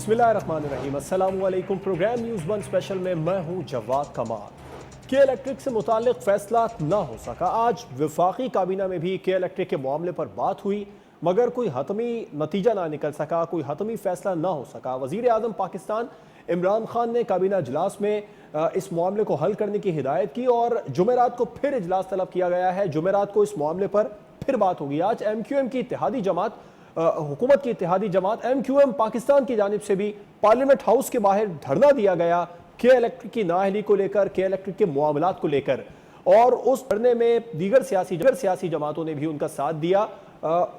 बिस्मिल्लाहिर्रहमानिर्रहीम। अस्सलाम वालेकुम। प्रोग्राम न्यूज़ वन स्पेशल में मैं हूं जवाद कमाल। के इलेक्ट्रिक से मुतालिक फैसला ना हो सका। आज वफाकी काबीना में भी के इलेक्ट्रिक के मामले पर बात हुई, मगर कोई हतमी नतीजा ना निकल सका, कोई हतमी फैसला ना हो सका। वज़ीर आज़म पाकिस्तान इमरान खान ने काबीना इजलास में इस मामले को हल करने की हिदायत की और जुमेरात को फिर इजलास तलब किया गया है। जुमेरात को इस मामले पर फिर बात होगी। आज MQM की इत्तेहादी जमात, हुकूमत की इत्तेहादी जमात MQM पाकिस्तान की जानिब से भी पार्लियामेंट हाउस के बाहर धरना दिया गया के इलेक्ट्रिक की नाअहली को लेकर, के इलेक्ट्रिक के मामलात को लेकर, और उस धरने में दीगर सियासी जमातों ने भी उनका साथ दिया।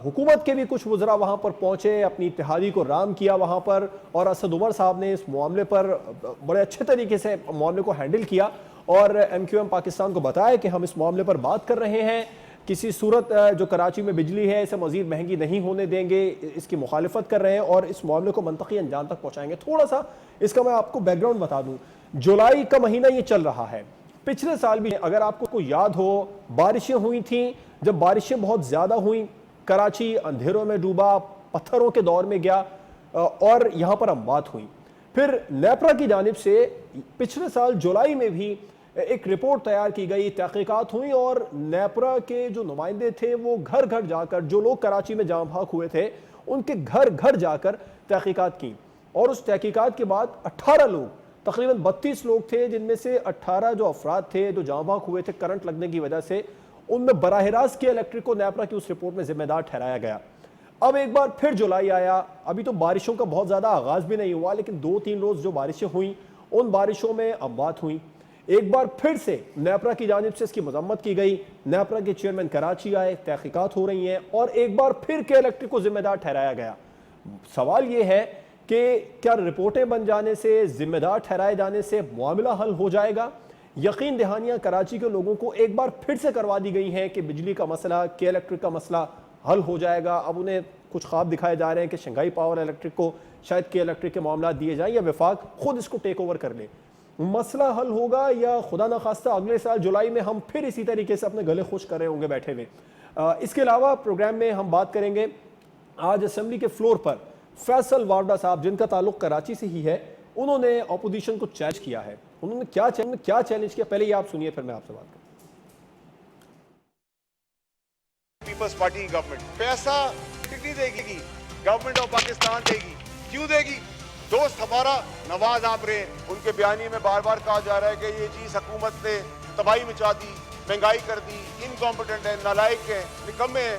हुकूमत के भी कुछ वज़रा वहाँ पर पहुँचे, अपनी इत्तेहादी को राम किया वहाँ पर, और असद उमर साहब ने इस मामले पर बड़े अच्छे तरीके से मामले को हैंडल किया और MQM पाकिस्तान को बताया कि हम इस मामले पर बात कर रहे हैं, किसी सूरत जो कराची में बिजली है इसे मज़ीद महंगी नहीं होने देंगे, इसकी मुखालिफत कर रहे हैं और इस मामले को मंतकी अंजाम तक पहुँचाएंगे। थोड़ा सा इसका मैं आपको बैकग्राउंड बता दूँ। जुलाई का महीना ये चल रहा है। पिछले साल भी अगर आपको याद हो, बारिशें हुई थी। जब बारिशें बहुत ज़्यादा हुई, कराची अंधेरों में डूबा, पत्थरों के दौर में गया और यहाँ पर अमवात हुई। फिर नेपरा की जानिब से पिछले साल जुलाई में भी एक रिपोर्ट तैयार की गई, तहकीकात हुई और नेपरा के जो नुमाइंदे थे वो घर घर जाकर, जो लोग कराची में जाम भाग हुए थे उनके घर घर जाकर तहकीकात की। और उस तहकीकात के बाद 18 लोग, तकरीबन 32 लोग थे, जिनमें से 18 जो अफराद थे जो जाम भाग हुए थे करंट लगने की वजह से, उनमें बराह रास्त के इलेक्ट्रिक को नेपरा की उस रिपोर्ट में जिम्मेदार ठहराया गया। अब एक बार फिर जुलाई आया। अभी तो बारिशों का बहुत ज़्यादा आगाज़ भी नहीं हुआ, लेकिन 2-3 रोज़ जो बारिशें हुई उन बारिशों में अमवात हुई। एक बार फिर से नेपरा की जानिब से इसकी मजम्मत की गई। नेपरा के चेयरमैन कराची आए, तहकीकात हो रही हैं और एक बार फिर के इलेक्ट्रिक को जिम्मेदार ठहराया गया। सवाल ये है कि क्या रिपोर्टें बन जाने से, जिम्मेदार ठहराए जाने से मामला हल हो जाएगा? यकीन दहानियाँ कराची के लोगों को एक बार फिर से करवा दी गई हैं कि बिजली का मसला, के इलेक्ट्रिक का मसला हल हो जाएगा। अब उन्हें कुछ ख्वाब दिखाए जा रहे हैं कि शंघाई पावर इलेक्ट्रिक को शायद के इलेक्ट्रिक के मामला दिए जाएं या वफाक खुद इसको टेक ओवर कर ले। मसला हल होगा या खुदा न खास्ता अगले साल जुलाई में हम फिर इसी तरीके से अपने गले खुश कर रहे होंगे बैठे हुए। इसके अलावा प्रोग्राम में हम बात करेंगे आज असेंबली के फ्लोर पर फैसल वावडा साहब, जिनका ताल्लुक कराची से ही है, उन्होंने अपोजिशन को चैलेंज किया है। उन्होंने क्या चैलेंज किया, पहले ये आप सुनिए, फिर मैं आपसे बात करूँ। पीपल्स पार्टी की गवर्नमेंट पैसा कितनी देगी? गवर्नमेंट ऑफ पाकिस्तान देगी। क्यों देगी? दोस्त हमारा नवाज आपरे, उनके बयानी में बार बार कहा जा रहा है कि ये चीज हुकूमत ने तबाही मचा दी, महंगाई कर दी, इनकॉम्पिटेंट है, नालायक है, निकम्मे है।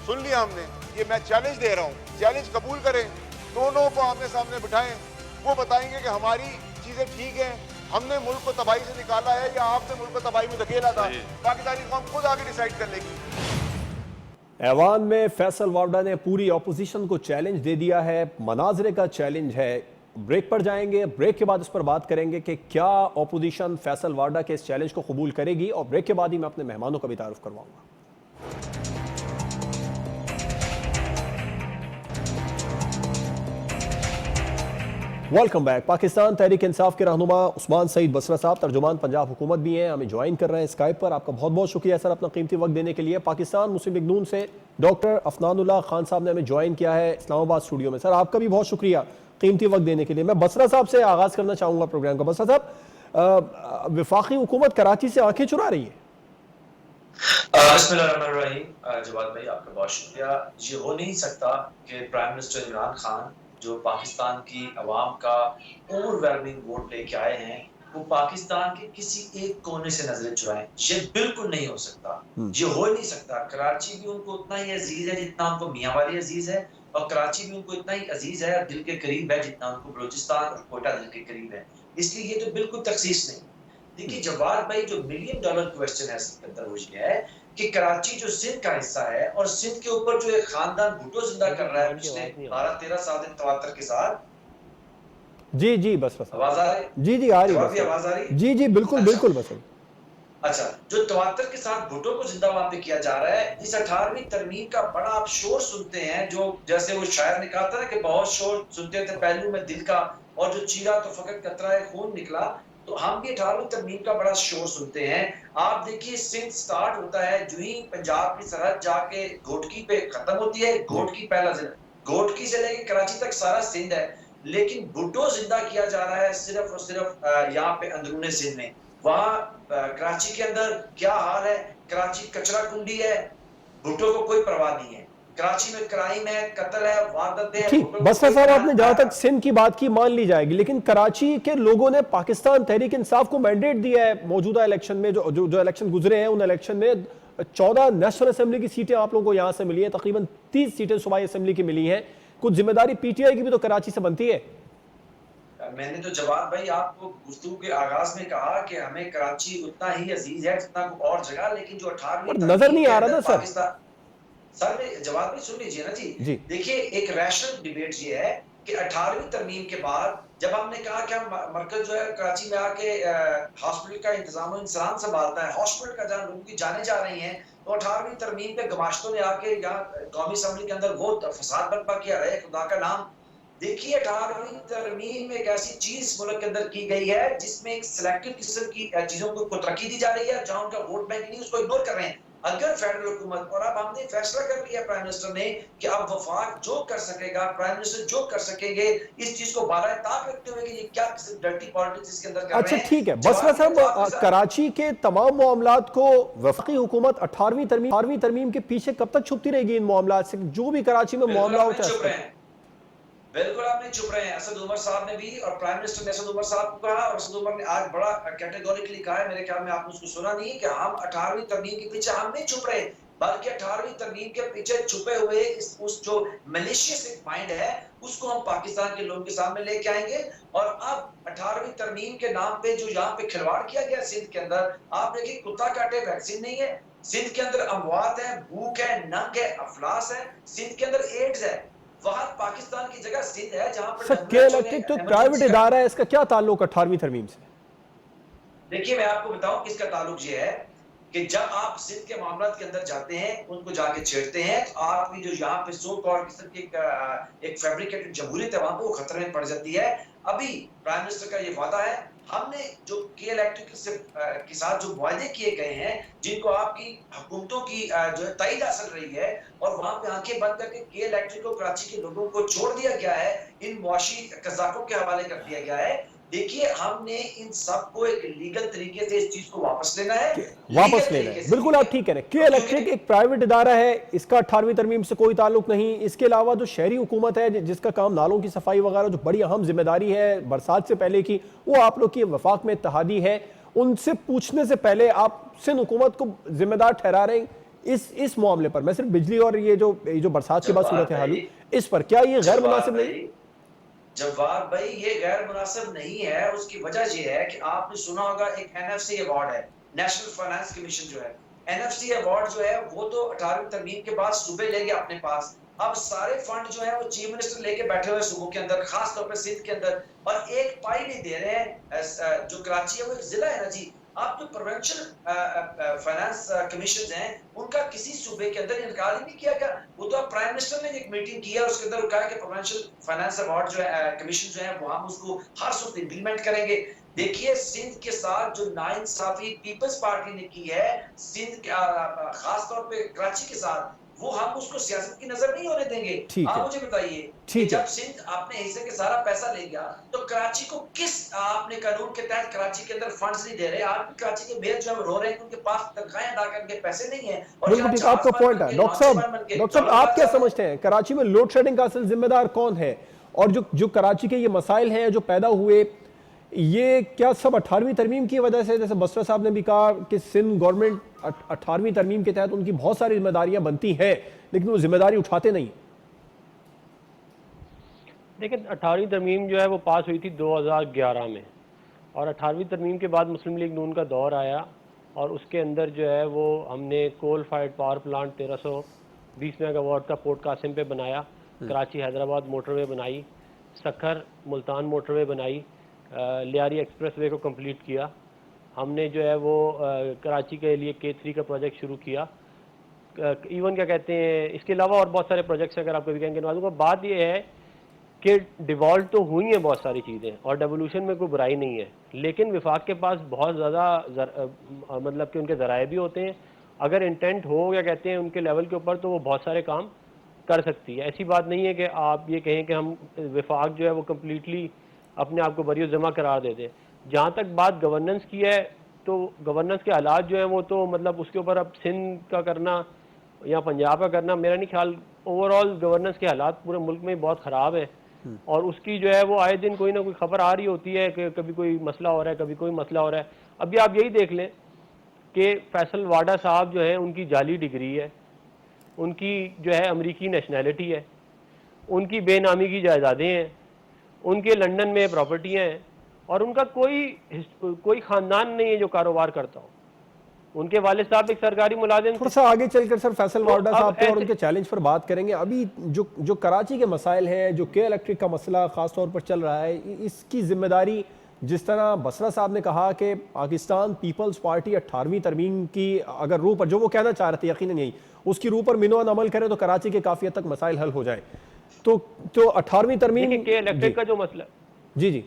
सुन लिया हमने। ये मैं चैलेंज दे रहा हूँ, चैलेंज कबूल करें, दोनों को आमने सामने बिठाएं, वो बताएंगे कि हमारी चीजें ठीक है, हमने मुल्क को तबाही से निकाला है या आपने मुल्क को तबाही में धकेला था। पाकिस्तानी कौम खुद आगे डिसाइड कर लेगी। ऐवान में फैसल वावडा ने पूरी अपोजिशन को चैलेंज दे दिया है। मनाजरे का चैलेंज है। ब्रेक पर जाएंगे, ब्रेक के बाद इस पर बात करेंगे कि क्या अपोजिशन फैसल वावडा के इस चैलेंज को कबूल करेगी, और ब्रेक के बाद ही मैं अपने मेहमानों का भी तारुफ करवाऊंगा। Welcome back. पाकिस्तान तहरीक इंसाफ के रहनुमा उस्मान सईद बसरा साहब, तर्जुमान पंजाब हुकूमत भी हैं, हमें ज्वाइन कर रहे हैं स्काइप पर। आपका बहुत बहुत शुक्रिया सर अपना कीमती वक्त देने के लिए। पाकिस्तान मुस्लिम लीग नून से डॉक्टर अफनानुल्लाह खान साहब ने हमें ज्वाइन किया है इस्लामाबाद स्टूडियो में। सर आपका भी बहुत शुक्रिया कीमती वक्त देने के लिए। मैं बसरा साहब से आगाज़ करना चाहूँगा प्रोग्राम का। बसरा साहब, वफाकी हुकूमत कराची से आंखें चुरा रही है। बिस्मिल्लाहिर्रहमानिर्रहीम। जवाद भाई आपका बहुत शुक्रिया। ये हो नहीं सकता कि प्राइम मिनिस्टर इमरान खान जो पाकिस्तान की आवाम का ओवरवेलमिंग वोट लेके आए हैं, वो पाकिस्तान के किसी एक कोने से नजरें चुराएं, ये बिल्कुल नहीं हो सकता। ये हो नहीं सकता। कराची भी उनको उतना ही अजीज है जितना उनको मियां वाली अजीज है, और कराची भी उनको इतना ही अजीज है, दिल के करीब है जितना उनको बलूचिस्तान और कोयटा दिल के करीब है। इसलिए ये तो बिल्कुल तखसीस नहीं। देखिए जवाद भाई, जो $1 मिलियन क्वेश्चन है इसके अंदर वो ये है कि कराची जो सिंध का हिस्सा है, और सिंध के ऊपर जो एक खानदान भुट्टो जिंदा कर रहा है पिछले 12-13 साल से तवातर के साथ। जी जी बसरा साहब, आवाज आ रही? जी जी आ रही है। आवाज आ रही? जी जी बिल्कुल बिल्कुल बसरा। अच्छा, जो तवातर के साथ भुट्टो को जिंदा वहां पे किया जा रहा है, इस 18वीं तरमीम का बड़ा आप शोर सुनते हैं, जो जैसे वो शायर ने कहा था ना कि बहुत शोर सुनते थे पहलू में दिल का, और जो चीरा तो फकत कतरा है खून निकला। तो हम भी 18वीं तरमीम का बड़ा शोर सुनते हैं। आप देखिए, सिंध स्टार्ट होता है जो ही पंजाब की सरहद जाके घोटकी पे खत्म होती है। घोटकी पहला जिला, घोटकी से लेके कराची तक सारा सिंध है। लेकिन भुट्टो जिंदा किया जा रहा है सिर्फ और सिर्फ यहाँ पे अंदरूनी सिंध में। वहां कराची के अंदर क्या हाल है, कराची कचरा कुंडी है, भुट्टो को कोई परवाह नहीं है। कराची में क्राइम है, कत्ल है, वारदातें हैं, ठीक, भुट्टो को बसरा कोई साहब आपने जहां तक सिंध की बात की मान ली जाएगी, लेकिन कराची के लोगों ने पाकिस्तान तहरीक इंसाफ को मैंडेट दिया है मौजूदा इलेक्शन में, जो इलेक्शन गुजरे हैं उन इलेक्शन में 14 नेशनल असेंबली की सीटें आप लोगों को यहां से मिली हैं, तकरीबन 30 सीटें सूबाई असेंबली की मिली हैं। कुछ जिम्मेदारी पीटीआई की भी तो कराची से बनती है। मैंने तो जवाब भाई आपको गुफ्तगू के आगाज में कहा कि हमें कराची उतना ही अजीज है जितना और जगह, लेकिन जो 18वीं नजर नहीं आ रहा था सर। पाकिस्तान, सर मैं जवाब भी सुन लीजिए ना जी। देखिए एक रैशनल डिबेट ये है कि 18वीं तरमीम के बाद जब हमने कहा कि हम मरकज जो है कराची में आके हॉस्पिटल का इंतजाम इंसान संभालता है, हॉस्पिटल का जहाँ लोगों की जाने जा रही हैं, तो 18वीं तरमीम पे गमाश्तों ने आके यहाँ कौमी असम्बली के अंदर वो फसाद बर्पा किया है, खुदा का नाम। देखिए 18वीं तरमीम एक ऐसी चीज मुल्क के अंदर की गई है जिसमें एक सिलेक्टिव किस्म की चीजों को तरक्की दी जा रही है, जहां उनका वोट बैंक नहीं उसको इग्नोर कर रहे हैं। अगर फेडरल हुकूमत, और अब हमने फैसला कर लिया प्राइम मिनिस्टर ने कि अब वफाक जो कर सकेगा, प्राइम मिनिस्टर जो कर सकेंगे, इस चीज को बारह ताक रखते हुए कि ये क्या डर्टी पॉलिटिक्स इसके अंदर कर रहे हैं। अच्छा ठीक है, बसरा साहब कराची के तमाम मामलात को वफाकी हुकूमत 18वीं तरमीम के पीछे कब तक छुपती रहेगी इन मामलात से? जो भी कराची में मामला होता है बिल्कुल आप नहीं चुप रहे हैं। असद उमर साहब ने भी और प्राइम मिनिस्टर ने असद उमर साहब को कहा, और असद उमर ने आज बड़ा कैटेगोरिकली कहा है, मेरे ख्याल में आपने उसको सुना नहीं, कि हम 18वीं तरमीम के पीछे हम नहीं छुप रहे, बल्कि 18वीं तरमीम के पीछे छुपे हुए उस जो मलेशियस एक माइंड है उसको हम पाकिस्तान के लोगों के सामने लेके आएंगे। और अब 18वीं तरमीम के नाम पे जो यहाँ पे खिलवाड़ किया गया सिंध के अंदर, आप देखिए कुत्ता काटे वैक्सीन नहीं है, सिंध के अंदर अमवात है, भूख है, नंग है, अफलास है, सिंध के अंदर एड्स है। वहां पाकिस्तान की जगह सिंध है जहां पर तो प्राइवेट इदारा है, इसका क्या ताल्लुक 18वीं तरमीम से? देखिए मैं आपको बताऊं किसका ताल्लुक ये है कि जब आप सिंध के मामलों के अंदर जाते हैं, उनको जाके छेड़ते हैं, तो आपकी जो यहाँ पे सो कॉल्ड किस्म की एक फैब्रिकेटेड जमहूरियत है वहां पे वो खतरे में पड़ जाती है। अभी प्राइम मिनिस्टर का ये वादा है, हमने जो के इलेक्ट्रिक के साथ जो वायदे किए गए हैं, जिनको आपकी हुकूमतों की जो है तायद हासिल रही है, और वहां पे आंखें बंद करके के इलेक्ट्रिक को कराची के लोगों को छोड़ दिया गया है, इन मुआशी कज़ाकों के हवाले कर दिया गया है। देखिए हमने इन सबको एक लीगल तरीके से इस चीज को वापस लेना है, बिल्कुल आप ठीक कह रहे हैं। के इलेक्ट्रिक एक प्राइवेट इदारा है, इसका 18वीं तरमीम से कोई ताल्लुक नहीं। इसके अलावा जो शहरी हुकूमत है जिसका काम नालों की सफाई वगैरह जो बड़ी अहम जिम्मेदारी है बरसात से पहले की, वो आप लोग की वफाक में इत्तेहादी है। उनसे पूछने से पहले आप सिंध हुकूमत को जिम्मेदार ठहरा रहे हैं इस मामले पर। मैं सिर्फ बिजली और ये जो बरसात के बाद सूरत हाल हुई इस पर, क्या ये गैर मुनासिब नहीं? जवाब भाई ये गैर मुनासिब नहीं है। उसकी वजह ये है कि आपने सुना होगा एक एनएफसी अवार्ड है, नेशनल फाइनेंस कमीशन जो है, एनएफसी अवार्ड जो है वो तो 18वीं तरमीम के बाद सूबे ले गए अपने पास। अब सारे फंड जो है वो चीफ मिनिस्टर लेके बैठे हुए सूबों के अंदर, खास तौर पे सिंध के अंदर, और एक पाई नहीं दे रहे हैं। जो कराची है वो एक जिला है ना जी, आप जो प्रोविंशियल फाइनेंस कमीशन हैं उनका किसी सूबे के अंदर इनकार ही नहीं किया गया। वो तो अब प्राइम मिनिस्टर ने एक मीटिंग की है, उसके अंदर कहा कि प्रोविंशियल फाइनेंस अवार्ड जो है कमीशन जो है वो हम उसको हर सूरत इंप्लीमेंट करेंगे। देखिए सिंध के साथ जो नाइंसाफी पीपल्स पार्टी ने की है सिंध खास तौर पे कराची के साथ, वो हम उसको सियासत की नजर नहीं होने देंगे। आप मुझे बताइए कि जब सिंध अपने हिस्से के सारा पैसा ले गया तो कराची को किस आपने कानून के तहत कराची के अंदर फंड्स नहीं दे रहे? आप कराची के मेयर जो है रो रहे हैं, उनके पास तनख्वाहें अदा करने के पैसे नहीं है। और आपका पॉइंट है डॉक्टर साहब, आप क्या समझते हैं कराची में लोड शेडिंग का असल जिम्मेदार कौन है? और जो कराची के ये मसाइल हैं जो पैदा हुए, ये क्या सब 18वीं तरमीम की वजह से? जैसे बसरा साहब ने भी कहा कि सिंध गवर्नमेंट 18वीं तरमीम के तहत उनकी बहुत सारी जिम्मेदारियां बनती हैं, लेकिन वो जिम्मेदारी उठाते नहीं। देखिए 18वीं तरमीम जो है वो पास हुई थी 2011 में, और 18वीं तरमीम के बाद मुस्लिम लीग नून का दौर आया, और उसके अंदर जो है वो हमने coal fired power plant 1320 megawatt का पोर्ट कासिम पे बनाया, कराची हैदराबाद मोटरवे बनाई, सखर मुल्तान मोटरवे बनाई, लियारी एक्सप्रेस वे को कंप्लीट किया। हमने जो है वो कराची के लिए K3 का प्रोजेक्ट शुरू किया। इवन क्या कहते हैं, इसके अलावा और बहुत सारे प्रोजेक्ट्स अगर आप कभी कहेंगे नवाजूंगा। बात ये है कि डिवॉल्ट तो हुई हैं बहुत सारी चीज़ें, और डेवोल्यूशन में कोई बुराई नहीं है, लेकिन विफाक के पास बहुत ज़्यादा मतलब कि उनके ज़राए भी होते हैं। अगर इंटेंट हो क्या कहते हैं उनके लेवल के ऊपर, तो वो बहुत सारे काम कर सकती है। ऐसी बात नहीं है कि आप ये कहें कि हम वफाक जो है वो कम्प्लीटली अपने आप को बरी जमा करार दे दें। जहाँ तक बात गवर्नेंस की है, तो गवर्नेंस के हालात जो हैं वो तो मतलब उसके ऊपर अब सिंध का करना या पंजाब का करना, मेरा नहीं ख्याल, ओवरऑल गवर्नेंस के हालात पूरे मुल्क में बहुत ख़राब है। और उसकी जो है वो आए दिन कोई ना कोई खबर आ रही होती है कि कभी कोई मसला हो रहा है, कभी कोई मसला हो रहा है। अभी आप यही देख लें कि फैसल वाडा साहब जो है उनकी जाली डिग्री है, उनकी जो है अमरीकी नेशनैलिटी है, उनकी बेनामी की जायदादें हैं, उनके लंदन में प्रॉपर्टियां हैं, और उनका कोई ख़ानदान नहीं है जो कारोबार करता हो। उनके वालिद साहब एक सरकारी मुलाजिम थे। थोड़ा सा आगे चलकर सर फैसल तो वाडा अब साहब पे और ऐसे- उनके चैलेंज पर बात करेंगे। अभी जो कराची के मसाइल हैं, जो के इलेक्ट्रिक का मसला खास तौर पर चल रहा है, इसकी जिम्मेदारी जिस तरह बसरा साहब ने कहा कि पाकिस्तान पीपल्स पार्टी 18वीं तरमीम की अगर रूह पर, जो वो कहना चाह रहे थे यकीनन यही, उसकी रूह पर मिनोन अमल करे तो कराची के काफ़ी हद तक मसाइल हल हो जाए। तो 18वीं तरमीम देखिए के इलेक्ट्रिक का जो मसला, जी जी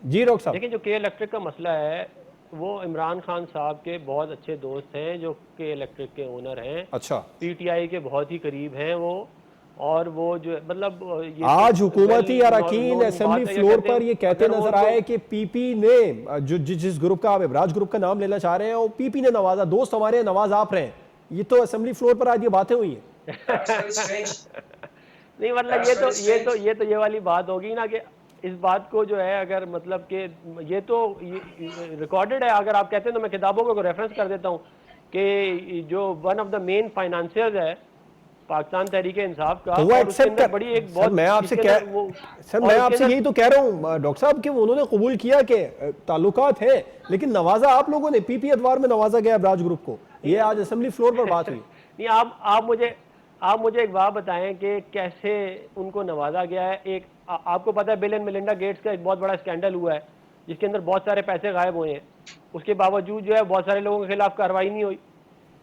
जी डॉक्टर साहब, देखिए जो के इलेक्ट्रिक का मसला है वो इमरान खान साहब के बहुत अच्छे दोस्त हैं जो के इलेक्ट्रिक के ओनर हैं। अच्छा, पीटीआई के बहुत ही करीब हैं वो, और वो जो मतलब ये आज हुकूमती well अरकान known असेंबली बात है, फ्लोर कहते हैं, पर ये कहते अगर वो नजर आए कि पीपी ने जिस ग्रुप का आप इब्राज ग्रुप का नाम लेना चाह रहे हैं, वो पीपी ने नवाजा, दोस्त हमारे हैं, नवाज आप रहे हैं। ये तो असेंबली फ्लोर पर आज ये बातें हुई हैं। That's very strange. नहीं मतलब That's very ये वाली बात होगी ना कि इस बात को जो है अगर मतलब कि ये रिकॉर्डेड है। अगर आप कहते हैं तो मैं किताबों को रेफरेंस कर देता हूँ कि जो one of the main financiers है पाकिस्तान तहरीक इंसाफ का, तो वो और उसके एक्सेप्ट अंदर बड़ी एक सर बहुत मैं आपसे इसके कह अंदर वो सर और मैं उसके आपसे अंदर- यही तो कह रहा हूँ डॉक्टर साहब कि उन्होंने कबूल किया कि ताल्लुकात हैं, लेकिन नवाजा आप लोगों ने, पीपी अदवार में नवाजा गया इब्राज ग्रुप को। ये आज असेंबली फ्लोर पर बात हुई। नहीं आप मुझे एक बात बताएं कि कैसे उनको नवाजा गया है। एक आपको पता है बिल एंड मेलिंडा गेट्स का एक बहुत बड़ा स्कैंडल हुआ है जिसके अंदर बहुत सारे पैसे गायब हुए हैं, उसके बावजूद जो है बहुत सारे लोगों के खिलाफ कार्रवाई नहीं हुई।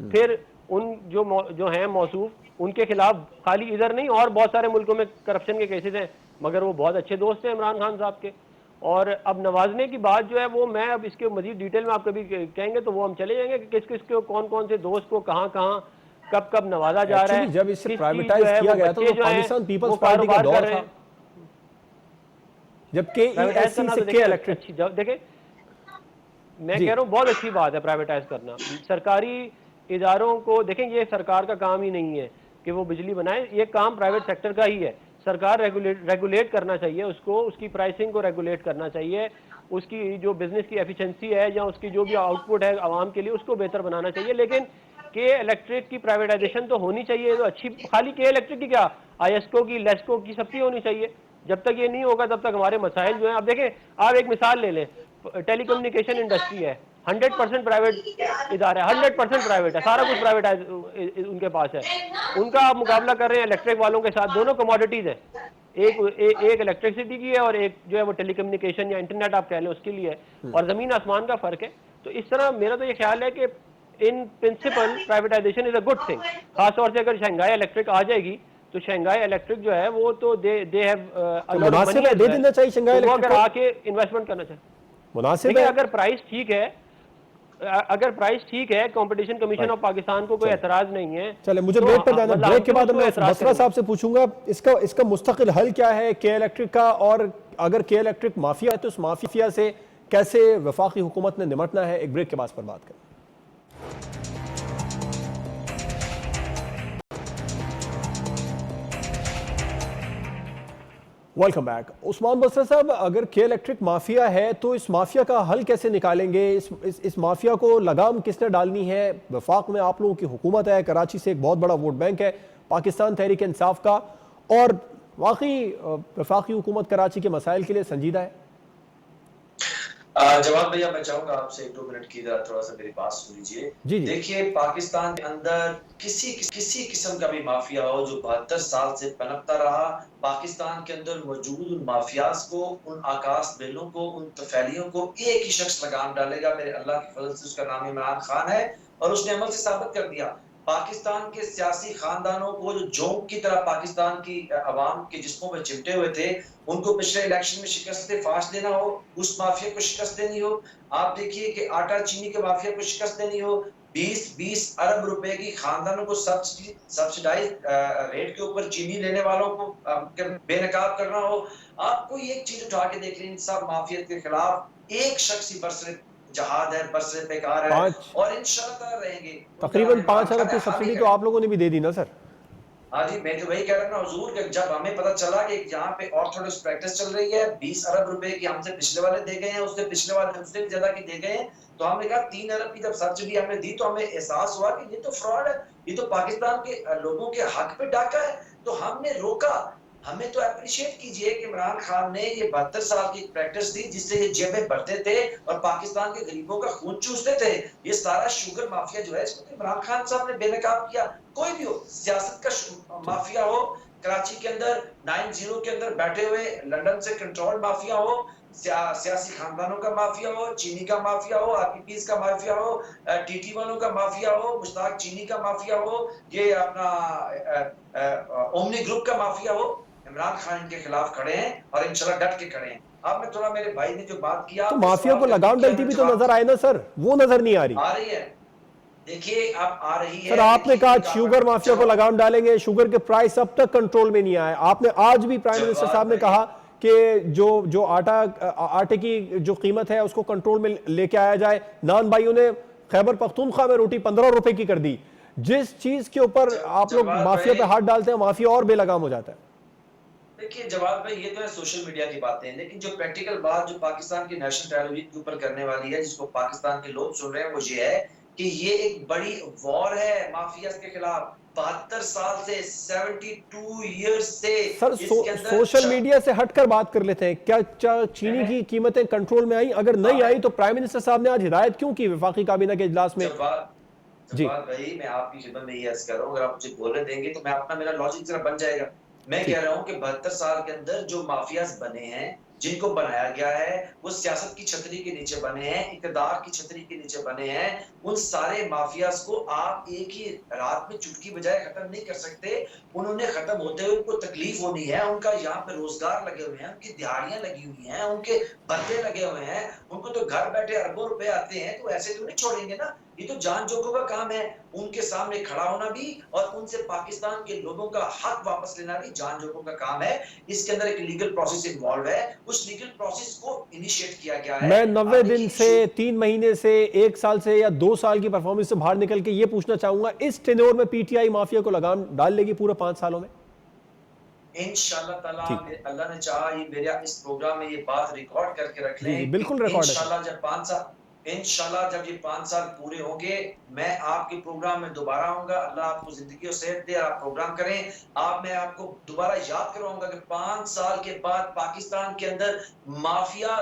फिर उन जो हैं मौसूफ उनके खिलाफ खाली इधर नहीं और बहुत सारे मुल्कों में करप्शन के केसेस हैं, मगर वो बहुत अच्छे दोस्त हैं इमरान खान साहब के। और अब नवाजने की बात जो है वो मैं अब इसके मजीद डिटेल में आप कभी कहेंगे तो वो हम चले जाएंगे कि किस किस को कौन कौन से दोस्त को कहाँ कहाँ कब कब नवाजा जा रहा है। Actually, जब इसे किस चीज़ प्राइवेटाइज जो है किया वो गया था बच्चे तो जो हैं, पाकिस्तान पीपल्स वो पार्टी का कारोबार दौर कर रहे था, हैं। जबकि प्राइवेटाइज ESC करना से तो के देखिए इलेक्ट्रिक अच्छी देखे मैं जी। कह रहा हूँ बहुत अच्छी बात है प्राइवेटाइज करना। सरकारी इदारों को देखें, ये सरकार का काम ही नहीं है कि वो बिजली बनाए, ये काम प्राइवेट सेक्टर का ही है। सरकार रेगुलेट करना चाहिए उसको, उसकी प्राइसिंग को रेगुलेट करना चाहिए, उसकी जो बिजनेस की एफिशिएंसी है या उसकी जो भी आउटपुट है आवाम के लिए उसको बेहतर बनाना चाहिए। लेकिन के इलेक्ट्रिक की प्राइवेटाइजेशन तो होनी चाहिए, तो अच्छी, खाली के इलेक्ट्रिक की क्या, आईएसको की, लेस्को की, सबकी होनी चाहिए। जब तक ये नहीं होगा तब तक हमारे मसाइल जो हैं, अब देखें आप एक मिसाल ले लें, टेलीकम्युनिकेशन इंडस्ट्री है, 100% प्राइवेट इदारा है, 100% प्राइवेट है, सारा कुछ प्राइवेट उनके पास है। उनका आप मुकाबला कर रहे हैं इलेक्ट्रिक वालों के साथ, दोनों कमोडिटीज हैं, एक इलेक्ट्रिसिटी की है और एक जो है वो टेलीकम्युनिकेशन या इंटरनेट आप कह लें उसके लिए है, और जमीन आसमान का फर्क है। तो इस तरह मेरा तो ये ख्याल है कि in principle privatisation is a good thing. खासतौर से अगर शंघाई इलेक्ट्रिक आ जाएगी तो शंघाई इलेक्ट्रिक जो है वो तो दे हैव मुनासिब है, दे देना चाहिए शंघाई अगर इलेक्ट्रिक को। आके इन्वेस्टमेंट करना चाहिए। मुनासिब देखिए है। अगर प्राइस ठीक है, कंपटीशन कमीशन ऑफ पाकिस्तान को कोई एतराज नहीं है। चले मुझे तो ब्रेक पर जाना, मतलब ब्रेक के हम बाद क्यों मैं एतराज बसरा करेंगे? साहब से पूछूंगा इसका मुस्तकिल हल क्या है के इलेक्ट्रिक का, और अगर के इलेक्ट्रिक माफिया है तो उस माफिया से कैसे वफाकी हुकूमत ने निमटना है। एक ब्रेक के बाद पर बात करें। Welcome back. उस्मान बसरा साहब, अगर के इलेक्ट्रिक माफिया है तो इस माफिया का हल कैसे निकालेंगे? इस माफिया को लगाम किसने डालनी है? वफाक में आप लोगों की हुकूमत है, कराची से एक बहुत बड़ा वोट बैंक है पाकिस्तान तहरीक इंसाफ का, और वाकई वफाकी हुकूमत कराची के मसाइल के लिए संजीदा है? जवाब भैया मैं चाहूंगा आपसे 1-2 मिनट की थोड़ा सा मेरी बात सुन लीजिए। जी। देखिए पाकिस्तान के अंदर किसी किस्म का भी माफिया हो जो 72 साल से पनपता रहा, पाकिस्तान के अंदर मौजूद उन माफियाज को, उन आकाश बेलों को, उन तफैलियों को एक ही शख्स लगाम डालेगा। मेरे अल्लाह की फजल से उसका नाम इमरान खान है, और उसने अमल से साबित कर दिया। पाकिस्तान के सियासी खानदानों को जो जोंक की तरह पाकिस्तान की अवाम के जिस्मों में चिमटे हुए थे, उनको पिछले इलेक्शन में शिकस्त फाश देना हो, उस माफिया को शिकस्त देनी हो। आप देखिए कि आटा चीनी के माफिया को शिकस्त देनी हो, 20-20 अरब रुपए की खानदानों को सब्सिडाइज रेट के ऊपर चीनी लेने वालों को बेनकाब करना हो। आप कोई एक चीज उठा के देख लें, सब माफियत के खिलाफ एक शख्स ही बरसरे जहाद है, बरसरे पेकार है, पाँच और इंशाअल्लाह रहेंगे। तकरीबन 5 अरब की सब्सिडी तो आप लोगों ने भी दे दी ना सर? हाँ जी, मैं तो वही कह रहा हूँ ना हुजूर, कि जब हमें पता चला कि यहाँ पे ऑर्थोडॉक्स प्रैक्टिस चल रही है, 20 अरब रुपए की हमसे पिछले वाले दे गए हैं, उससे पिछले वाले उससे भी ज्यादा की दे गए हैं, तो हमने कहा 3 अरब की जब सब्सिडी हमने दी तो हमें एहसास हुआ कि ये तो फ्रॉड है, ये तो पाकिस्तान के लोगों के हक पे डाका है, तो हमने रोका। हमें तो अप्रिशिएट कीजिए कि इमरान खान ने ये 72 साल की प्रैक्टिस दी जिससे ये जेबें भरते थे और पाकिस्तान के गरीबों का खून चूसते थे। ये सारा शुगर माफिया जो है, इसको तो इमरान खान साहब ने बेनकाब किया। कोई भी हो, सियासत का माफिया हो, कराची के अंदर 90 के अंदर बैठे हुए लंदन से कंट्रोल माफिया हो, सियासी खानदानों का माफिया हो, चीनी का माफिया हो, आरपीपीस का माफिया हो, टीटी वालों का माफिया हो, मुश्ताक चीनी का माफिया हो, ये अपना ओमनी ग्रुप का माफिया हो, इमरान खान के खिलाफ खड़े हैं और इंशाल्लाह डट के खड़े हैं। अब मैं थोड़ा, मेरे भाई ने जो बात किया तो माफिया को लगाम डलती भी तो नजर आए ना सर, वो नजर नहीं आ रही। आ रही है, देखिए अब आ रही है सर आपने कहा शुगर माफिया को लगाम डालेंगे, शुगर के प्राइस अब तक कंट्रोल में नहीं आए। आपने आज भी प्राइम मिनिस्टर साहब ने कहा कि जो आटे की जो कीमत है उसको कंट्रोल में लेके आया जाए। नान भाइयों ने खैबर पख्तूनख्वा में रोटी 15 रुपए की कर दी। जिस चीज के ऊपर आप लोग माफिया पे हाथ डालते हैं, माफिया और बेलगाम हो जाता है। देखिए जवाब भाई, ये तो है सोशल मीडिया की बातें, लेकिन जो प्रैक्टिकल बात जो पाकिस्तान की नेशनल टेलीविजन के ऊपर करने वाली है, जिसको पाकिस्तान के लोग सुन रहे हैं, वो ये है कि ये एक बड़ी वॉर है माफिया के खिलाफ। 72 साल से, 72 ईयर्स से सर सोशल मीडिया से हटकर बात कर लेते हैं। क्या चीनी की कीमतें कंट्रोल में आई? अगर नहीं आई तो प्राइम मिनिस्टर साहब ने आज हिदायत क्यों की वफाकी काबीना के इजलास में? जी भाई, मैं आपकी खिदमत में ये अर्ज कर रहा हूँ, अगर आप मुझे बोलने देंगे तो मैं अपना मेरा लॉजिक जरा बन जाएगा। मैं कह रहा हूँ कि 72 साल के अंदर जो माफियाज बने हैं, जिनको बनाया गया है, वो सियासत की छतरी के नीचे बने हैं, इक़्तिदार की छतरी के नीचे बने हैं। उन सारे माफियाज को आप एक ही रात में चुटकी बजाय खत्म नहीं कर सकते। उन्होंने खत्म होते हुए उनको तकलीफ होनी है, उनका यहाँ पे रोजगार लगे हुए हैं, उनकी दिहाड़ियां लगी हुई हैं, उनके बदले लगे हुए हैं, उनको तो घर बैठे अरबों रुपए आते हैं, तो ऐसे तो नहीं छोड़ेंगे ना। ये तो जान जोखों का काम है, उनके सामने खड़ा होना भी और उनसे पाकिस्तान के लोगों का हक वापस लेना भी जान जोखों का काम है। इसके अंदर एक लीगल प्रोसेस इन्वॉल्व है, उस लीगल प्रोसेस को इनिशिएट किया गया है। मैं 90 दिन से, 3 महीने से, 1 साल से या 2 साल की परफॉर्मेंस से बाहर निकल के ये पूछना चाहूंगा, इस टेन्योर में पीटीआई माफिया को लगाम डाल लेगी पूरे 5 सालों में? इंशाल्लाह ताला, अल्लाह ने चाहा ये मेरा इस प्रोग्राम में ये बात रिकॉर्ड करके रख लें। बिल्कुल रिकॉर्ड है। इंशाल्लाह जब ये 5 साल पूरे होंगे, मैं आपके प्रोग्राम में दोबारा आऊंगा। अल्लाह आपको जिंदगी और सेहत दे, आप प्रोग्राम करें। मैं आपको दोबारा याद करवाऊंगा कि 5 साल के बाद पाकिस्तान के अंदर माफिया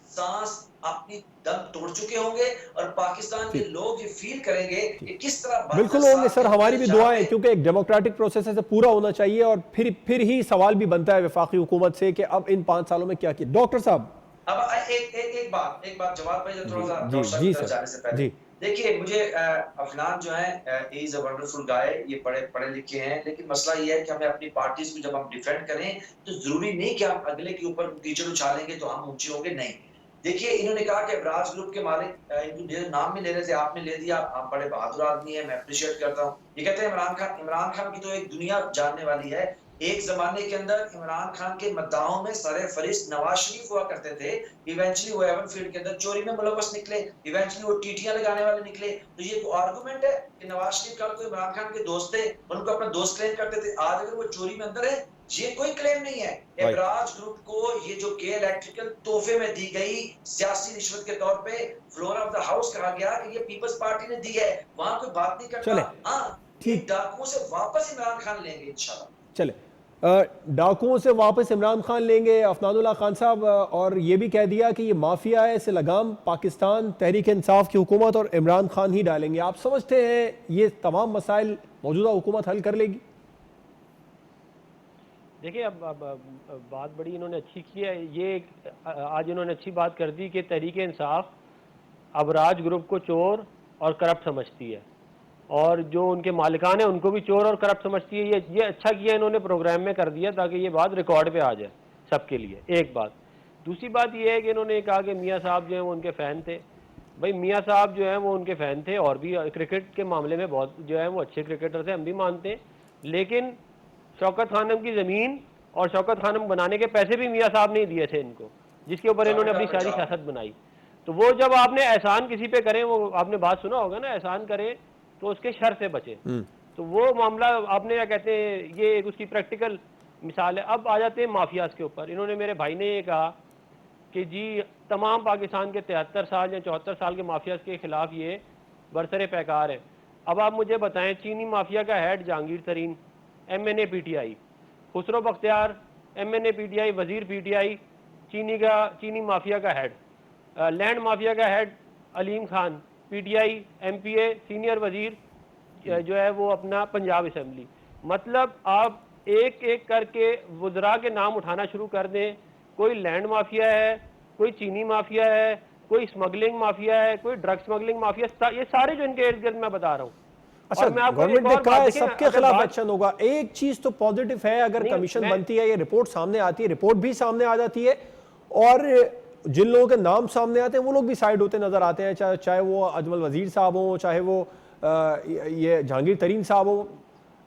सांस अपनी दम तोड़ चुके होंगे और पाकिस्तान के लोग ये फील करेंगे कि किस तरह। बिल्कुल होंगे सर, हमारी भी दुआ है, क्योंकि एक डेमोक्रेटिक प्रोसेस से पूरा होना चाहिए। और फिर ही सवाल भी बनता है वफाकी हुकूमत से कि अब इन 5 सालों में क्या किया। डॉक्टर साहब, अब एक बात जवाब भाई, थोड़ा सा जी जाने से पहले देखिए, मुझे अफनान जो है इज अ वंडरफुल गाय, ये पढ़े लिखे हैं, लेकिन मसला ये है कि हमें अपनी पार्टीज को जब हम डिफेंड करें तो जरूरी नहीं कि हम अगले के ऊपर कीचड़ उछालेंगे तो हम ऊंचे होंगे, नहीं। देखिए, इन्होंने कहा कि अबराज ग्रुप के मालिक, नाम भी ले रहे थे, आपने ले दिया, आप बड़े बहादुर आदमी है, मैं अप्रिशिएट करता हूँ। ये कहते हैं इमरान खान की तो एक दुनिया जानने वाली है। एक जमाने के अंदर इमरान खान के मद्दाहों में सरफहरिस्त नवाज शरीफ हुआ करते थे। इवेंचुअली वो एवन फील्ड के अंदर चोरी में मुलव्वस निकले, इवेंचुअली वो टीटियां लगाने वाले निकले। तो ये कोई आर्गुमेंट है कि नवाज शरीफ कल को इमरान खान के दोस्त थे, उनको अपना दोस्त क्लेम करते थे, आज अगर वो चोरी में अंदर है, ये कोई क्लेम नहीं है। एबराज ग्रुप को ये जो के इलेक्ट्रिकल तोहफे में दी गई सियासी रिश्वत के तौर पे फ्लोर ऑफ द हाउस कहा गया कि ये पीपल्स पार्टी ने दी है, वहां कोई बात नहीं करता। हाँ, ठीक, डाकुओं से वापस इमरान खान लेंगे इंशाल्लाह। चले, डाकुओं से वापस इमरान खान लेंगे अफनानुल्लाह खान साहब, और ये भी कह दिया कि ये माफिया है, इसे लगाम पाकिस्तान तहरीक इंसाफ की हुकूमत और इमरान खान ही डालेंगे। आप समझते हैं ये तमाम मसाइल मौजूदा हुकूमत हल कर लेगी? देखिए, अब बात बड़ी इन्होंने अच्छी की है। ये आज इन्होंने अच्छी बात कर दी कि तहरीक इंसाफ अबराज ग्रुप को चोर और करप्ट समझती है, और जो उनके मालिकान हैं उनको भी चोर और करप्ट समझती है। ये अच्छा किया इन्होंने, प्रोग्राम में कर दिया ताकि ये बात रिकॉर्ड पे आ जाए सबके लिए। एक बात। दूसरी बात ये है कि इन्होंने कहा कि मियाँ साहब जो हैं वो उनके फ़ैन थे, भाई मियाँ साहब जो है वो उनके फैन थे, और भी क्रिकेट के मामले में बहुत जो है वो अच्छे क्रिकेटर थे, हम भी मानते हैं। लेकिन शौकत खानम की ज़मीन और शौकत खानम बनाने के पैसे भी मियाँ साहब ने ही दिए थे इनको, जिसके ऊपर इन्होंने अपनी सारी सियासत बनाई। तो वो जब आपने एहसान किसी पे करें, वो आपने बात सुना होगा ना, एहसान करें तो उसके शर से बचे। तो वो मामला आपने क्या कहते हैं, ये एक उसकी प्रैक्टिकल मिसाल है। अब आ जाते हैं माफियाज के ऊपर। इन्होंने, मेरे भाई ने ये कहा कि जी तमाम पाकिस्तान के 73 साल या 74 साल के माफियाज के खिलाफ ये बरसरे पैकार है। अब आप मुझे बताएं, चीनी माफिया का हेड जहांगीर तरीन, MNA PTI, Khusro Bakhtiyar MNA PTI, वजीर PTI, चीनी माफिया का हेड, लैंड माफिया का head Aleem Khan PTI, MPA, senior वजीर जो है वो अपना पंजाब असेंबली। मतलब आप एक एक करके वज़रा के नाम उठाना शुरू कर दें। कोई लैंड माफिया है, कोई चीनी माफिया है, कोई स्मगलिंग माफिया है, कोई ड्रग स्मगलिंग माफिया, ये सारे जो इनके इर्द गिर्द मैं बता रहा हूँ। अच्छा, गवर्नमेंट ने कहा है सबके खिलाफ एक्शन होगा। एक चीज तो पॉजिटिव है, अगर कमीशन बनती है, ये रिपोर्ट सामने आती है, रिपोर्ट भी सामने आ जाती है, और जिन लोगों के नाम सामने आते हैं वो लोग भी साइड होते नजर आते हैं, चाहे वो अजमल वजीर साहब हो, चाहे वो ये जहांगीर तरीन साहब हो।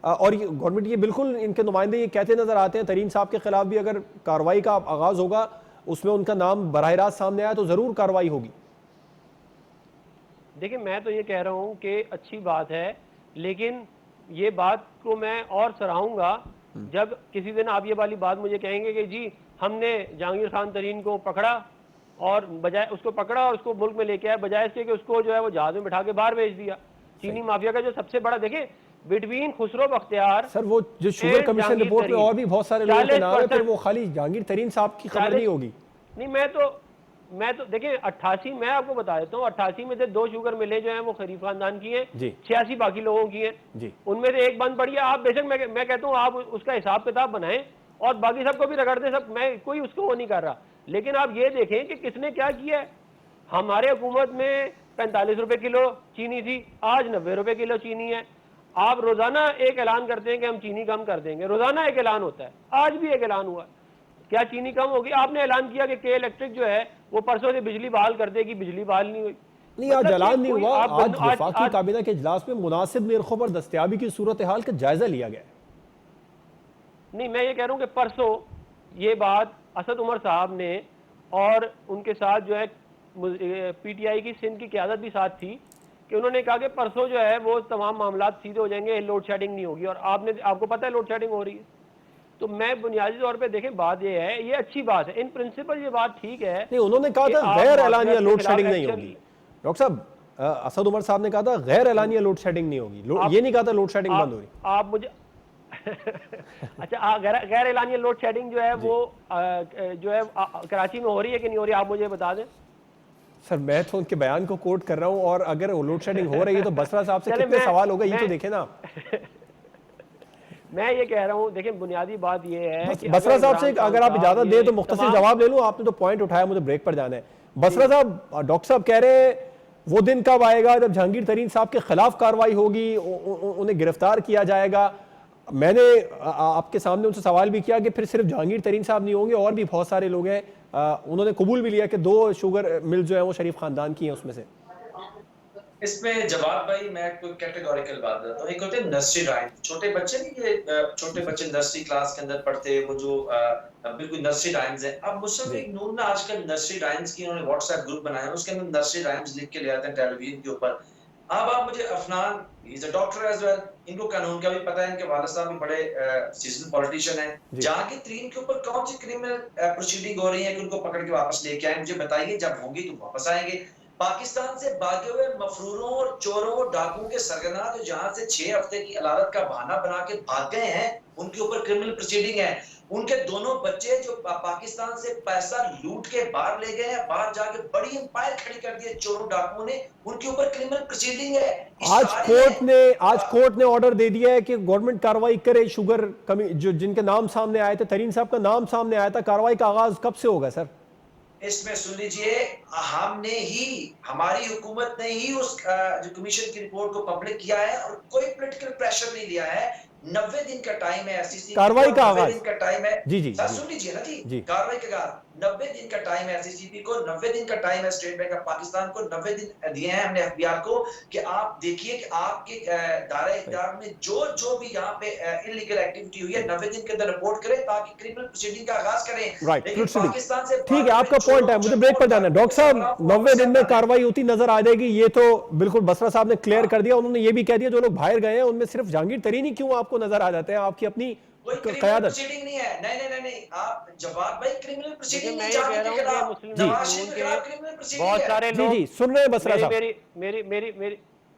और गवर्नमेंट ये बिल्कुल, इनके नुमाइंदे ये कहते नजर आते हैं तरीन साहब के खिलाफ भी अगर कार्रवाई का आगाज होगा, उसमें उनका नाम बराह रास्त सामने आया तो जरूर कार्रवाई होगी। देखिए, मैं तो ये कह रहा हूँ कि अच्छी बात है, लेकिन ये बात को मैं और सराहूंगा जब किसी दिन आप ये वाली बात मुझे कहेंगे कि जी हमने जहांगीर खान तरीन को पकड़ा, और बजाय उसको पकड़ा और उसको मुल्क में लेके आया, बजाय इसके कि उसको जो है वो जहाज में बिठा के बाहर भेज दिया। चीनी माफिया का जो सबसे बड़ा, देखें, बिटवीन खुसरो बख्तियार, सर वो जो शुगर कमीशन रिपोर्ट में और भी बहुत सारे लोगों के नाम है, फिर वो खाली जहांगीर तरीन साहब की खबर नहीं होगी। नहीं, मैं तो देखिए 88, मैं आपको बता देता हूँ, 88 में से 2 शुगर मिले जो हैं वो खरीफ खानदान की हैं, 86 बाकी लोगों की हैं, उनमें से एक बंद पड़ी है। आप बेशक, मैं कहता हूँ आप उसका हिसाब किताब बनाएं और बाकी सबको भी रगड़ दें, सब, मैं कोई उसको वो नहीं कर रहा, लेकिन आप ये देखें कि किसने क्या किया है। हमारे हुकूमत में 45 रुपए किलो चीनी थी, आज 90 रुपए किलो चीनी है। आप रोजाना एक ऐलान करते हैं कि हम चीनी कम कर देंगे, रोजाना एक ऐलान होता है, आज भी एक ऐलान हुआ। क्या चीनी कम होगी? आपने ऐलान किया कि के इलेक्ट्रिक जो है वो परसों से बिजली बहाल कर देगी, बिजली बहाल नहीं हुई। नहीं, आज ऐलान नहीं हुआ। आज वफाकी काबीना के इजलास में मुनासिब निर्खों पर दस्तयाबी की सूरत हाल का जायजा लिया गया। नहीं, मैं ये कह रहा हूँ कि परसों ये बात असद उमर साहब ने, और उनके साथ जो है PTI की सिंध की क़यादत भी साथ थी, कि उन्होंने कहा कि परसों जो है वो तमाम मामला सीधे हो जाएंगे, लोड शेडिंग नहीं होगी। और आपको पता है लोड शेडिंग हो रही है। तो मैं बुनियादी तौर पे, देखें, बात ये है, ये अच्छी बात है, इन प्रिंसिपल ये बात ठीक है। नहीं, उन्होंने कहा था गैर एलानिया लोड शेडिंग नहीं होगी। डॉक्टर साहब, असद उमर साहब ने कहा था गैर एलानिया लोड शेडिंग नहीं होगी, ये नहीं कहा था लोड शेडिंग बंद हो रही। आप मुझे अच्छा, गैर एलानिया लोड शेडिंग जो है वो जो है कराची में हो रही है कि नहीं हो रही, आप मुझे बता दें। सर, मैं तो उनके बयान को कोट कर रहा हूं, और अगर लोड शेडिंग हो रही है तो बसरा साहब से कितने सवाल हो गए, ये तो देखें ना। मैं ये कह रहा हूं, देखें, बुनियादी बात ये है कि बसरा साहब से अगर आप इजाजत दें तो मुख्तसर जवाब ले लूं। आपने तो पॉइंट उठाया, मुझे ब्रेक पर जाना है। बसरा साहब, डॉक्टर साहब कह रहे हैं वो दिन कब आएगा जब जहांगीर तरीन साहब के खिलाफ कार्रवाई होगी, उन्हें गिरफ्तार किया जाएगा। मैंने आपके सामने उनसे सवाल भी किया कि फिर सिर्फ जहांगीर तरीन साहब नहीं होंगे, और भी बहुत सारे लोग हैं। उन्होंने कबूल भी लिया कि 2 शुगर मिल जो है वो शरीफ खानदान की हैं उसमें से। इसमें जवाब भाई, मैं कोई कैटेगोरिकल बात करता हूँ। एक होते हैं नर्सरी राइम, छोटे बच्चे नहीं, ये छोटे बच्चे नर्सरी क्लास के अंदर पढ़ते हैं, वो जो बिल्कुल नर्सरी राइम्स हैं। अब मुस्लिम लीग नून ने आजकल नर्सरी राइम्स की उन्होंने व्हाट्सएप ग्रुप बनाया, उसके अंदर नर्सरी राइम्स लिख के ले आते हैं टेलीविजन के ऊपर। अब आप मुझे, Afnan is a doctor as well, इनको कानून का भी पता है, इनके वालिद साहब भी बड़े सीजन पॉलिटिशियन हैं। जहांगीर तरीन के ऊपर कौन सी क्रिमिनल प्रोसीडिंग हो रही है कि उनको पकड़ के वापस लेके आए? मुझे बताइए, जब होंगी तो वापस आएंगे। पाकिस्तान से भागे हुए मफरूरों और चोरों और डाकुओं के सरगना जो जहां से 6 हफ्ते की अदालत का बहाना बना के भाग गए हैं, उनके ऊपर क्रिमिनल प्रोसीडिंग है। उनके दोनों बच्चे जो पाकिस्तान से पैसा लूट के बाहर ले गए हैं, बाहर जाके बड़ी एम्पायर खड़ी कर दी है चोरों डाकुओं ने, उनके ऊपर क्रिमिनल प्रोसीडिंग है। आज कोर्ट ने ऑर्डर दे दिया है कि गवर्नमेंट कार्रवाई करे। शुगर कमी जो जिनके नाम सामने आए थे, तरीन साहब का नाम सामने आया था, कार्रवाई का आगाज कब से होगा सर? इसमें सुन लीजिए, हमने ही, हमारी हुकूमत ने ही उस जो कमीशन की रिपोर्ट को पब्लिक किया है, और कोई पॉलिटिकल प्रेशर नहीं लिया है। 90 दिन का टाइम है, ऐसी कार्रवाई का आगाज, 90 दिन का टाइम है। जी जी, सुन लीजिए ना जी, कार्रवाई का 90 दिन का टाइम है सीसीपी को, 90 दिन का टाइम है स्टेट बैंक ऑफ पाकिस्तान को, 90 दिन दिए हैं हमने एफबीआर को कि आप देखिए कि आपके दायरा इख्तियार में जो भी यहाँ पे इलीगल एक्टिविटी हुई है 90 दिन के अंदर रिपोर्ट करें ताकि क्रिमिनल प्रोसीडिंग का आगाज करें। राइट, लेकिन पाकिस्तान से ठीक है, आपका पॉइंट है, मुझे ब्रेक पर जाना है। डॉक्टर साहब 90 दिन में कार्रवाई होती नजर आ जाएगी, ये तो बिल्कुल बसरा साहब ने क्लियर कर दिया। उन्होंने ये भी कह दिया जो लोग बाहर गए हैं उनमें सिर्फ जहांगीर तरीन ही क्यों आपको नजर आ जाते हैं, आपकी अपनी क़यादत प्रोसीडिंग नहीं है। नहीं, आप जवाब भाई क्रिमिनल प्रोसीडिंग मैं नहीं ये कह जाने रहा के हूँ कि खिलाफ मुस्लिम नवाज शरीफ लीग के खिलाफ क्रिमिनल के प्रोसीडिंग बहुत है। सारे जी लोग जी सुन रहे हैं बसरा साहब। मेरी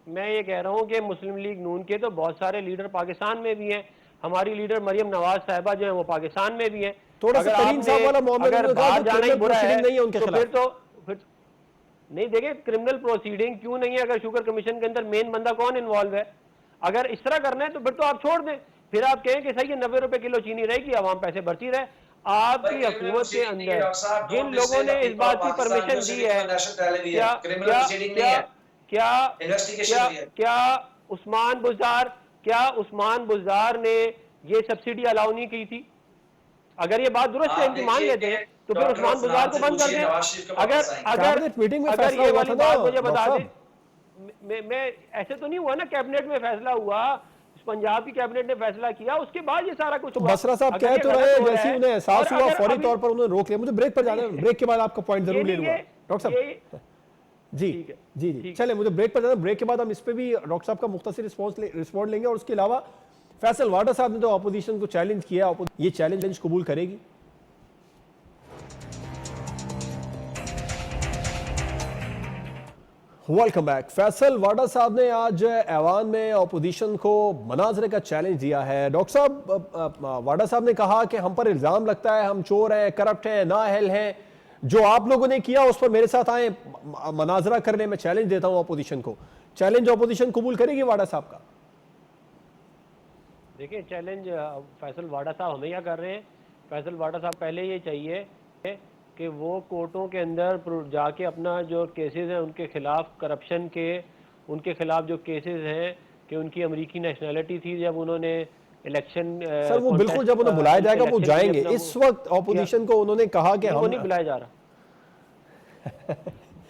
मैं ये कह रहा हूँ कि मुस्लिम लीग नून के तो बहुत सारे लीडर पाकिस्तान में भी हैं। हमारी लीडर मरियम नवाज साहिबा जो है वो पाकिस्तान में भी हैं। थोड़ा सा तरीन साहब वाला मामला अगर बाहर जाना ही बुरा है नहीं है उनके तो खिलाफ। फिर नहीं, देखिए क्रिमिनल प्रोसीडिंग क्यों नहीं है? अगर शुगर कमीशन के अंदर मेन बंदा कौन इन्वॉल्व है? अगर इस तरह करना है तो फिर तो आप छोड़ दें, फिर आप कहें कि सही है 90 रुपए किलो चीनी रहेगी, आवाम पैसे भरती रहे। आपकी हुकूमत के अंदर जिन लोगों ने इस बात की परमिशन दी है, क्या उस्मान बुज़दार ने ये सब्सिडी अलाउ नहीं की थी? अगर ये बात दुरुस्त है, इनकी मान लेते हैं तो फिर उस्मान बुज़दार को बंद कर दें। अगर ये वाली बात मुझे बता दें, मैं ऐसे तो नहीं हुआ ना, कैबिनेट में फैसला हुआ, पंजाब की कैबिनेट ने फैसला किया, उसके बाद ये सारा कुछ तो बसरा साहब कह तो रहे हैं जैसे उन्हें एहसास हुआ फौरी तौर पर उन्होंने रोक लिया। मुझे ब्रेक पर जाना है, ब्रेक के बाद आपका पॉइंट जरूर ले लूंगा डॉक्टर साहब। जी जी जी चले, मुझे ब्रेक पर जाना है, ब्रेक के बाद हम इस पे भी डॉक्टर साहब का मुख्तसर रिस्पॉन्ड लेंगे। और उसके अलावा फैसल वाडा साहब ने तो अपोजिशन को चैलेंज किया, ये चैलेंज कबूल करेगी? Welcome back. फैसल वाडा साहब ने आज ऐवान में अपोजिशन को मनाजरे का चैलेंज दिया है। डॉक्टर साहब, वाडा साहब ने कहा कि हम पर इल्जाम लगता है हम चोर हैं, करप्ट हैं, नाअहल हैं, जो आप लोगों ने किया उस पर मेरे साथ आए मनाजरा करने, मैं चैलेंज देता हूं अपोजिशन को। चैलेंज अपोजिशन कबूल करेगी वाडा साहब का? देखिए, चैलेंज फैसल वाडा साहब हमें क्या कर रहे हैं? फैसल वाडा साहब पहले ये चाहिए कि वो कोर्टों के अंदर जाके अपना जो केसेस हैं उनके खिलाफ, करप्शन के उनके खिलाफ जो केसेस हैं कि उनकी अमेरिकी नेशनैलिटी थी जब उन्होंने इलेक्शन, सर वो बिल्कुल जब उन्हें बुलाया जाएगा वो जाएंगे। इस वक्त ऑपोजिशन को उन्होंने कहा कि हम नहीं बुलाया जा रहा।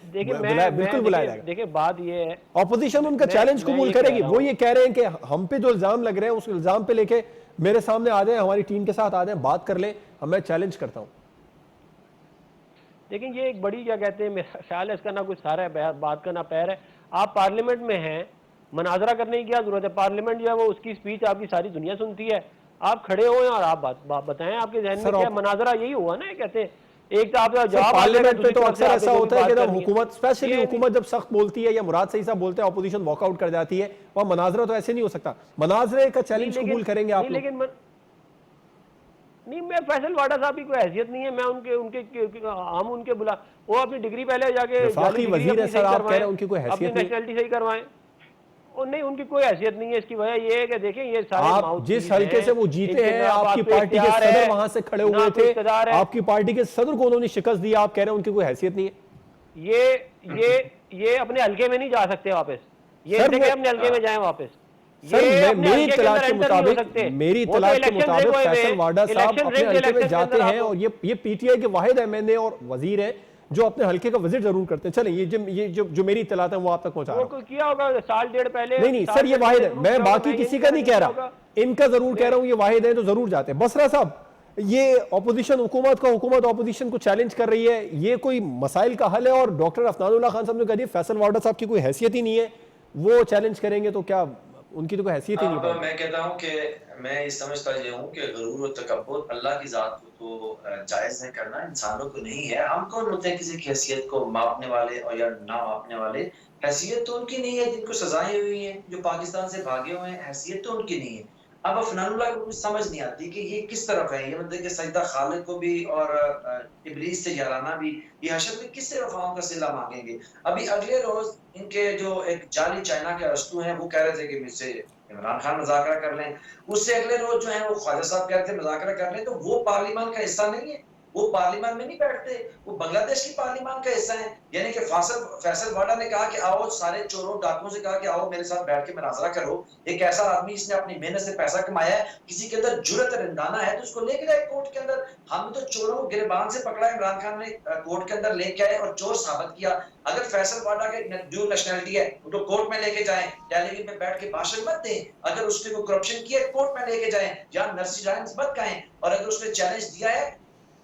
देखिए बिल्कुल बुलाया जाएगा। देखिए बात ये है, ऑपोजिशन उनका चैलेंज कबूल करेगी। वो ये कह रहे हैं कि हम पे जो इल्जाम लग रहे हैं उस इल्जाम पे लेके मेरे सामने आ जाए, हमारी टीम के साथ आ जाए, बात कर ले, मैं चैलेंज करता हूं। लेकिन ये एक बड़ी, क्या कहते हैं, मेरा ख्याल है इसका ना कुछ सारा है, बात का ना पैर है। आप पार्लियामेंट में हैं, मनाजरा करने की क्या जरूरत है? पार्लियामेंट जो है वो उसकी स्पीच आपकी सारी दुनिया सुनती है। आप खड़े हो और आप बात बताएं, आपके जहन में क्या मनाजरा? यही हुआ ना, कहते हैं एक तो आप जवाब। पार्लियामेंट में तो अक्सर ऐसा होता है कि जब हुकूमत, स्पेशली हुकूमत जब सख्त बोलती है या मुराद सही साहब बोलते हैं, अपोजिशन वॉकआउट कर जाती है। वहां मनाजरा तो ऐसे नहीं हो सकता। मनाजरे का चैलेंज कबूल करेंगे आप? लेकिन नहीं, मैं फैसल वाडा साहब की कोई हैसियत नहीं है, मैं हम उनके बुला, वो अपनी डिग्री पहले जाके वजीर है सर, आप कह रहे हैं उनकी कोई हैसियत नहीं, नेशनलिटी सही करवाएं। और नहीं, उनकी कोई हैसियत नहीं है। इसकी वजह ये है कि देखें ये सारे आप जिस हल्के से वो जीते हैं, आपकी पार्टी के सदर वहां से खड़े हुए थे, आपकी पार्टी के सदर को उन्होंने शिकस्त दी, आप कह रहे हैं उनकी कोई हैसियत नहीं है। ये अपने हल्के में नहीं जा सकते वापस, ये अपने हल्के में जाए वापस। सर मेरी इत्तलात के मुताबिक फैसल वाडा साहब अपने हल्के में जाते हैं और ये पीटीआई के वाहिद एमएनए और वजीर हैं जो अपने हल्के का विजिट जरूर करते हैं। चलें, ये जो मेरी इत्तलात है वो आप तक पहुंचा रहा हूं। किया होगा साल डेढ़ पहले। नहीं सर, ये वाहिद है, मैं बाकी किसी का नहीं कह रहा, इनका जरूर कह रहा हूं। ये वाहिद है तो जरूर जाते हैं। बसरा साहब, ये ऑपोजिशन हुकूमत ऑपोजिशन को चैलेंज कर रही है, ये कोई मसाइल का हल है? और डॉक्टर अफनानुल्लाह खान साहब ने कह दिया फैसल वाडा साहब की कोई हैसियत ही नहीं है, वो चैलेंज करेंगे तो क्या उनकी तो कोई हैसियत ही नहीं? मैं कहता हूँ कि मैं समझता ये हूँ कि गरूर और तकब्बुर अल्लाह की जात को तो जायज़ है करना, इंसानों को नहीं है। हम कौन होते हैं किसी की हैसियत को मापने वाले और या ना मापने वाले? हैसियत तो उनकी नहीं है जिनको सजाएं हुई हैं, जो पाकिस्तान से भागे हुए हैं, हैसियत तो उनकी नहीं है। अब अफनानुल्लाह को कुछ समझ नहीं आती कि ये किस तरफ है। ये मतलब कि सजदा खालिद को भी और इब्लीस से याराना भी, ये हशर में किससे वफाओं का सिला मांगेंगे? अभी अगले रोज इनके जो एक जाली चाइना के अरस्तू हैं वो कह रहे थे कि मुझसे इमरान खान मुज़ाकरा कर लें, उससे अगले रोज जो है वो ख्वाजा साहब कह रहे थे मुज़ाकरा कर लें। तो वो पार्लियामेंट का हिस्सा नहीं है, वो पार्लियामेंट में नहीं बैठते, वो बांग्लादेश की पार्लियामेंट का हिस्सा है। यानी कि फैसल वाडा ने कहा कि आओ, सारे चोरों डाकुओं से कहा कि आओ मेरे साथ बैठ के मुनाजरा करो। एक ऐसा आदमी जिसने अपनी मेहनत से पैसा कमाया है, किसी के अंदर जुर्रत रंदाना है तो उसको लेके जाए कोर्ट के अंदर। हमने तो चोरों को गिरबान से पकड़ा, इमरान खान ने कोर्ट के अंदर लेके आए और चोर साबित किया। अगर फैसल वाडा के ड्यूल नेशनलिटी है वो तो कोर्ट में लेके जाए, टेलीविजन में बैठ के भाषण मत दें। अगर उसने वो करप्शन किया कोर्ट में लेके जाए, या नर्सी राइम्स मत कहें। और अगर उसने चैलेंज दिया है,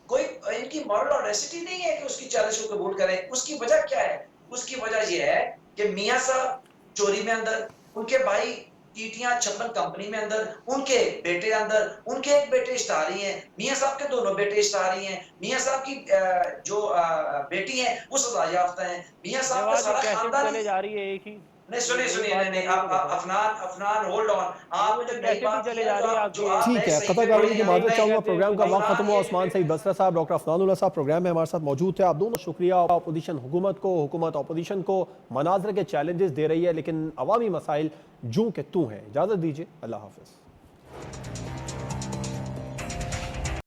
कोई इनकी मॉरल ऑडेसिटी नहीं है कि उसकी चैलेंज को कबूल करें। उसकी वजह क्या है? उसकी वजह यह है कि मियां साहब चोरी में अंदर, उनके भाई टीटियां छप्पन कंपनी में अंदर, उनके बेटे अंदर, उनके एक बेटे इश्तारी हैं, मियां साहब के दोनों बेटे इश्तारी हैं, मियां साहब की जो बेटी है वो सजा याफ्ता है, मियां साहब का सारा खानदान चले जा रही है एक ही। नहीं सुनिए नहीं आप अफनान होल्ड ऑन। आप जो नई बात चले जा रही है जो आप ठीक है, कतर करने की माजरत चाहूंगा, प्रोग्राम का वक्त खत्म हुआ। उस्मान सईद बसरा साहब, डॉक्टर अफनानुल्लाह साहब प्रोग्राम में हमारे साथ मौजूद थे। आप दोनों शुक्रिया। अपोजिशन हुकूमत को, हुकूमत अपोजिशन को मनाजर के चैलेंजेस दे रही है, लेकिन अवामी मसाइल जूं के तू हैं। इजाज़त दीजिए, अल्लाह हाफिज़।